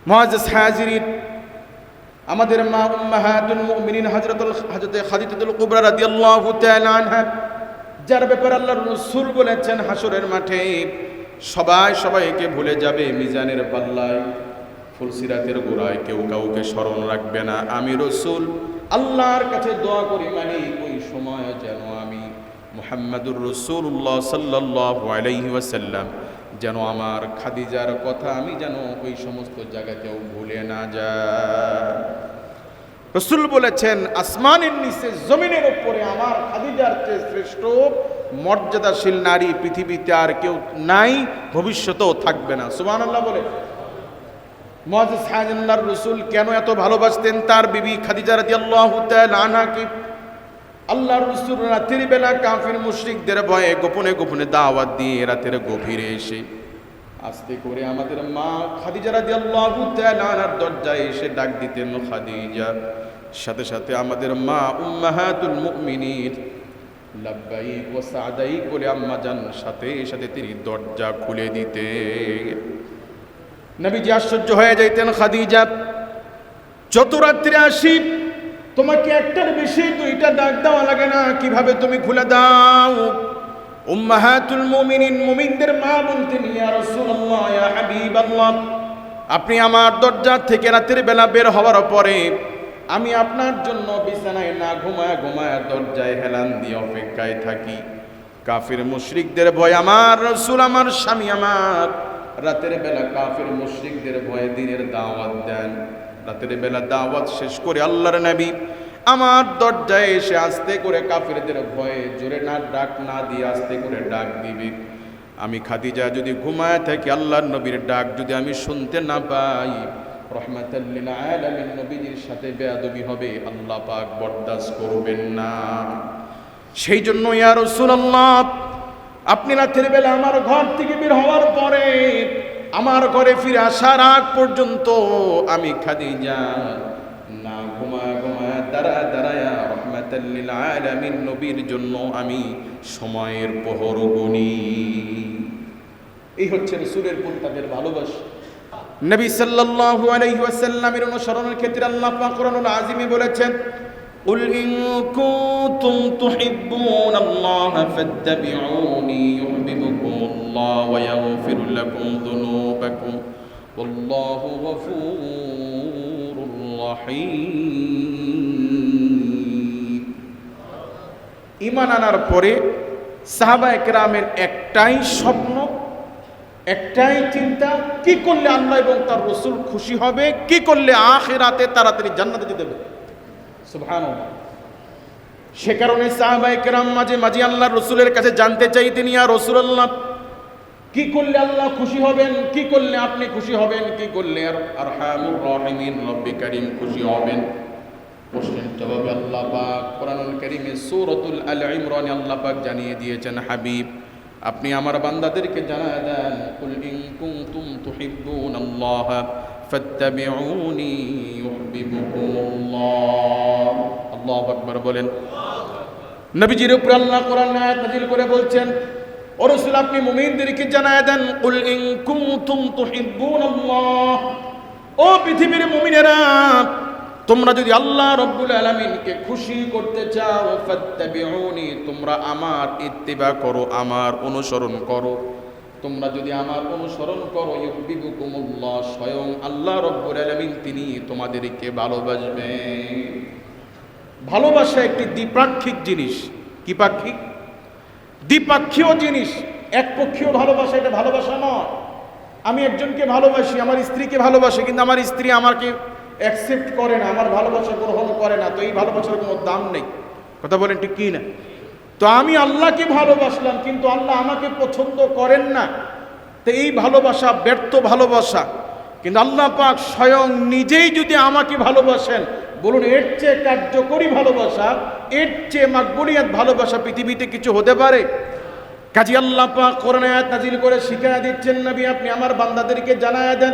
মুআজ্জাজ হাজিরিন, আমাদের মা উম্মাহাতুল মুমিনিন হযরতে খাদিজাতুল কুবরা রাদিয়াল্লাহু তাআলা আনহা, যার ব্যাপারে আল্লাহর রাসূল বলেছেন হাসরের মাঠে সবাইকে ভুলে যাবে, মিজানের পাল্লায় ফুলসিরাতের গোড়ায় কেউ কাউকে স্মরণ রাখবে না। আমি রাসূল আল্লাহর কাছে দোয়া করি, ওই সময় যেন আমি মুহাম্মাদুর রাসূলুল্লাহ সাল্লাল্লাহু আলাইহি ওয়াসাল্লাম যেন আমার খাদিজার কথা আমি যেন ওই সমস্ত জায়গাতেও ভুলে না যাই। রাসূল বলেছেন আসমানের নিচে জমিনের উপরে আমার খাদিজার চেয়ে শ্রেষ্ঠ মর্যাদাশীল নারী পৃথিবীতে আর কেউ নাই, ভবিষ্যতেও থাকবে না। সুবহানাল্লাহ বলে। মুআজ্জাজ হাজিরিন, আল্লাহর রাসূল কেন এত ভালোবাসতেন তার বিবি খাদিজা রাদিয়াল্লাহু তাআলা আনহাকে? আল্লাহর রাসূল রাতের বেলা কাফির মুশরিকদের ভয়ে গোপনে গোপনে দাওয়াত দিয়ে রাতের গভীরে এসে আস্তে করে আমাদের মা খাদিজা রাদিয়াল্লাহু তাআলা আনহার দরজায় এসে ডাক দিতেন খাদিজা। সাথে সাথে আমাদের মা উম্মাহাতুল মুমিনিন লাব্বাইক ওয়া সাদাইক বলে আম্মা জান সাথে সাথে তিনি দরজা খুলে দিতেন। নবীজি আশ্চর্য হয়ে যাইতেন, খাদিজা যত রাত্রে আসি তোমাকে একটার বেশি দুইটা ডাক দেওয়া লাগে না, কিভাবে তুমি খুলে দাও? উম্মাহাতুল মুমিনিন, মুমিনদের মা বলতেন, ইয়া রাসূলুল্লাহ, ইয়া হাবিবাল্লাহ, আপনি আমার দরজা থেকে রাতের বেলা বের হওয়ার পরে আমি আপনার জন্য বিছানায় না ঘুমায় দরজায় হেলান দিয়ে অপেক্ষায় থাকি। কাফির মুশরিকদের ভয় আমার রাসূল, আমার স্বামী আমার রাতের বেলা কাফির মুশরিকদের ভয়ে দিনের দাওয়াত দেন। রাতের বেলা দাওয়াত শেষ করে আল্লাহর নবী আমার দরজায় এসে আস্তে করে কাফিরদের ভয়ে জোরে না ডাক না দিয়ে আস্তে করে ডাক দিবে। আমি খাদিজা যদি ঘুমায় থাকি, আল্লাহর নবীর ডাক যদি আমি শুনতে না পাই, রহমাতাল লিল আলামিন নবীজির সাথে বেয়াদবি হবে, আল্লাহ পাক বরদাস্ত করবেন না। সেই জন্য ইয়া রাসূলুল্লাহ, আপনি রাতের বেলা আমার ঘর থেকে বের হওয়ার পরে আমার ঘরে ফিরে আসার আগ পর্যন্ত আমি খাদিজা না ঘুমায় দাঁড়ায় রহমাতাল লিল আলামিন নবীর জন্য আমি সময়ের প্রহর গুনি। এই হচ্ছে রাসূলের প্রতি তাদের ভালোবাসা। নবী সাল্লাল্লাহু আলাইহি ওয়াসাল্লামের অনুসরণের ক্ষেত্রে আল্লাহ পাক কোরআনুল আযীমে বলেছেন, কুল ইন কুনতুম তুহিব্বুনাল্লাহা ফাত্তাবিউনি ইউহিব্বুকুমুল্লাহ ওয়া ইয়াগফির লাকুম যুনুবাকুম ওয়াল্লাহু গফুরুর রহিম। ঈমান আনার পরে সাহাবায়ে কেরামের একটাই স্বপ্ন, একটাই চিন্তা, কি করলে আল্লাহ এবং তার রাসূল খুশি হবে, কি করলে আখিরাতে তাড়াতাড়ি জান্নাতে যেতে হবে। সুবহানাল্লাহ। সে কারণে সাহাবায়ে কেরাম মাঝে মাঝে আল্লাহর রাসূলের কাছে জানতে চাইতেন, ইয়া রাসূলুল্লাহ, কি করলে আল্লাহ খুশি হবেন, কি করলে আপনি খুশি হবেন, কি করলে আরহামুর রাহিমিন রব্বি কারীম খুশি হবেন? প্রশ্নের জবাবে আল্লাহ পাক কোরআনুল কারীমে সূরাতুল আল ইমরানে আল্লাহ পাক জানিয়ে দিয়েছেন, হাবিব আপনি আমার বান্দাদেরকে জানায় দেন, কুল ইন কুনতুম তুহিব্বুনাল্লাহ ফাত্তাবিউনি ইউহিব্বুকুমুল্লাহ। আল্লাহু আকবার বলেন। নবীজির উপর আল্লাহ কোরআন আয়াত নাযিল করে বলছেন, ও রাসূল আপনি মুমিনদেরকে জানায় দেন, কুল ইন কুনতুম তুহিব্বুনাল্লাহ, ও পৃথিবীর মুমিনেরা, তোমরা যদি আল্লাহ রাব্বুল আলামিনকে খুশি করতে চাও, ফাত্তাবিউনি, তোমরা আমার ইত্তিবা করো, আমার অনুসরণ করো। তোমরা যদি আমার অনুসরণ করো, ইউহিব্বুকুমুল্লাহ, স্বয়ং আল্লাহ রাব্বুল আলামিন তিনি তোমাদেরকে ভালোবাসবেন। ভালোবাসা একটি দ্বিপাক্ষিক জিনিস। কি পাক্ষিক? দ্বিপাক্ষীয় জিনিস। একপক্ষীয় ভালোবাসা এটা ভালোবাসা নয়। আমি একজনকে ভালোবাসি, আমার স্ত্রীকে ভালোবাসি, কিন্তু আমার স্ত্রী আমাকে অ্যাকসেপ্ট করে না, আমার ভালোবাসা গ্রহণ করে না, তো এই ভালোবাসার কোনো দাম নেই। কথা বলেন ঠিক কি না? তো আমি আল্লাহকে ভালোবাসলাম, কিন্তু আল্লাহ আমাকে পছন্দ করেন না, তো এই ভালোবাসা ব্যর্থ ভালোবাসা। কিন্তু আল্লাহ পাক স্বয়ং নিজেই যদি আমাকে ভালোবাসেন, বলুন এর চেয়ে কার্যকরী ভালোবাসা, এর চেয়ে মাকবুলিয়াত ভালোবাসা পৃথিবীতে কিছু হতে পারে? কাজী আল্লাহ পাক কোরআন আয়াত নাযিল করে শিখায়া দিচ্ছেন, নবী আপনি আমার বান্দাদেরকে জানায়া দেন,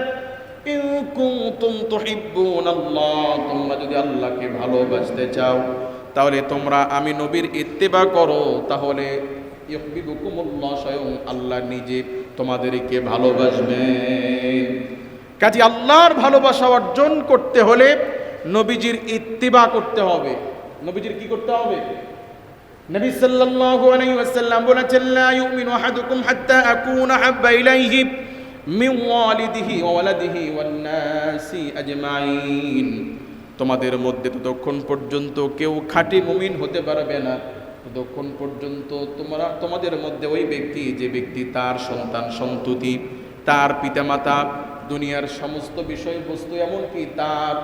ইন কুনতুম তুহিব্বুনাল্লাহ, তোমরা যদি আল্লাহকে ভালোবাসতে চাও তাহলে তোমরা আমি নবীর ইত্তিবা করো, তাহলে ইউহিব্বুকুমুল্লাহ, স্বয়ং আল্লাহ নিজে তোমাদেরকে ভালোবাসবেন। কাজে আল্লাহর ভালোবাসা অর্জন করতে হলে নবীজির ইত্তিবা করতে হবে। নবীজির কি করতে হবে? নবী সাল্লাল্লাহু আলাইহি ওয়াসাল্লাম বলেছেন, লা ইউমিনু আহাদুকুম হাত্তা আকুনা হাব্বা ইলাইহি মিন ওয়ালিদিহি ওয়া ওয়ালাদিহি ওয়ান নাসি আজমাইন। তোমাদের মধ্যে ততক্ষণ পর্যন্ত কেউ খাঁটি মুমিন হতে পারবে না ততক্ষণ পর্যন্ত তোমাদের মধ্যে ওই ব্যক্তি, যে ব্যক্তি তার সন্তান সন্ততি, তার পিতামাতা, দুনিয়ার সমস্ত বিষয়বস্তু, এমনকি তার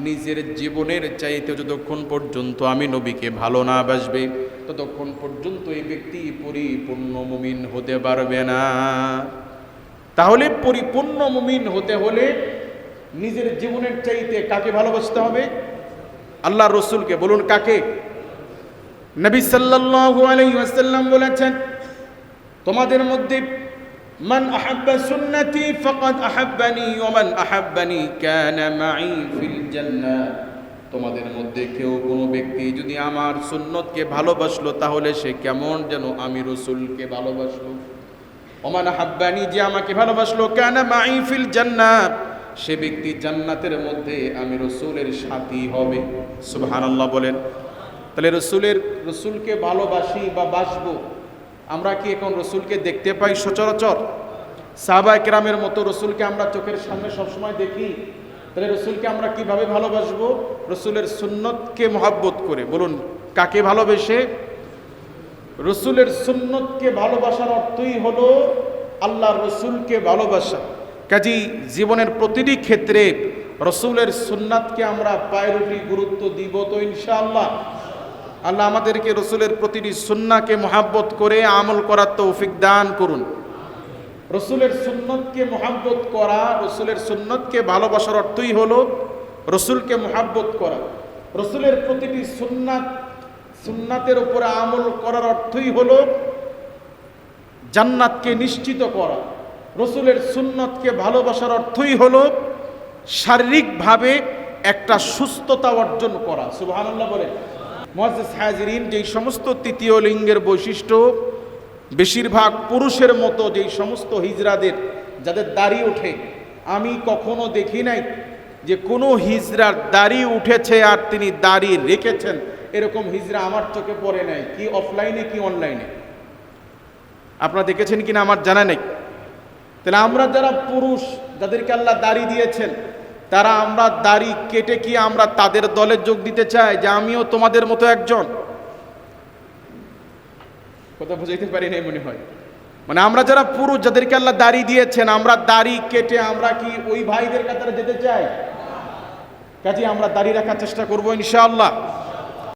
নিজের জীবনের চাইতে যতক্ষণ পর্যন্ত আমি নবীকে ভালো না বাসবে ততক্ষণ পর্যন্ত এই ব্যক্তি পরিপূর্ণ মুমিন হতে পারবে না। তাহলে পরিপূর্ণ মুমিন হতে হলে নিজের জীবনের চাইতে কাকে ভালোবাসতে হবে? আল্লাহ রসুলকে। বলুন কাকে? নবী সাল্লাল্লাহু আলাইহি ওয়াসাল্লাম বলেছেন, তোমাদের মধ্যে মান আহাব্বা সুন্নতি ফাকাদ আহাব্বানি ওয়া মান আহাব্বানি কানা মাই ফিল জান্নাহ। তোমাদের মধ্যে কেউ কোনো ব্যক্তি যদি আমার সুন্নতকে ভালোবাসলো তাহলে সে কেমন যেন আমি রসুলকে ভালোবাসলো। ওয়া মান আহাব্বানি, যে আমাকে ভালোবাসলো, কানা মাই ফিল জান্নাহ, সে ব্যক্তি জান্নাতের মধ্যে আমি রসুলের সাথী হবে। সুবহানাল্লাহ বলেন। তাহলে রসুলকে ভালোবাসি বা বাসবো, আমরা কি এখন রসুলকে দেখতে পাই সচরাচর? সাহাবা কেরামের মতো রসুলকে আমরা চোখের সামনে সবসময় দেখি? তাহলে রসুলকে আমরা কিভাবে ভালোবাসবো? রসুলের সুন্নতকে মহাব্বত করে। বলুন কাকে ভালোবেসে? রসুলের সুন্নতকে ভালোবাসার অর্থই হলো আল্লাহ রসুলকে ভালোবাসা। কাজী জীবনের প্রতিটি ক্ষেত্রে রসুলের সুন্নাতকে আমরা প্রায়োরিটি গুরুত্ব দিব তো ইনশাআল্লাহ। আল্লাহ আমাদেরকে রসুলের প্রতিটি সুন্নাহকে মহাব্বত করে আমল করার তৌফিক দান করুন। রসুলের সুন্নতকে মহাব্বত করা, রসুলের সুন্নতকে ভালোবাসার অর্থই হলো রসুলকে মহাব্বত করা। রসুলের প্রতিটি সুন্নাতের উপরে আমল করার অর্থই হলো জান্নাতকে নিশ্চিত করা। রসুলের সুন্নতকে ভালোবাসার অর্থই হলো শারীরিকভাবে একটা সুস্থতা অর্জন করা। সুবহানাল্লাহ বলে। মুআজ্জিজ হাজিরিন, যেই সমস্ত তৃতীয় লিঙ্গের বৈশিষ্ট্য বেশিরভাগ পুরুষের মতো, যেই সমস্ত হিজড়াদের যাদের দাড়ি ওঠে, আমি কখনো দেখি নাই যে কোনো হিজড়ার দাড়ি উঠেছে আর তিনি দাড়ি রেখেছেন, এরকম হিজড়া আমার চোখে পড়ে নাই, কি অফলাইনে কি অনলাইনে। আপনারা দেখেছেন কিনা আমার জানা নেই। তাহলে আমরা যারা পুরুষ, যাদেরকে আল্লাহ দাড়ি দিয়েছেন, তারা আমরা দাড়ি কেটে কি আমরা তাদের দলে যোগ দিতে চাই যে আমিও তোমাদের মতো একজন? কথা বুঝাইতে পারি নাই মনে হয়। মানে আমরা যারা পুরুষ, যাদেরকে আল্লাহ দাড়ি দিয়েছেন, আমরা দাড়ি কেটে আমরা কি ওই ভাইদের কাতারে যেতে চাই? কাজে আমরা দাড়ি রাখার চেষ্টা করবো ইনশাআল্লাহ।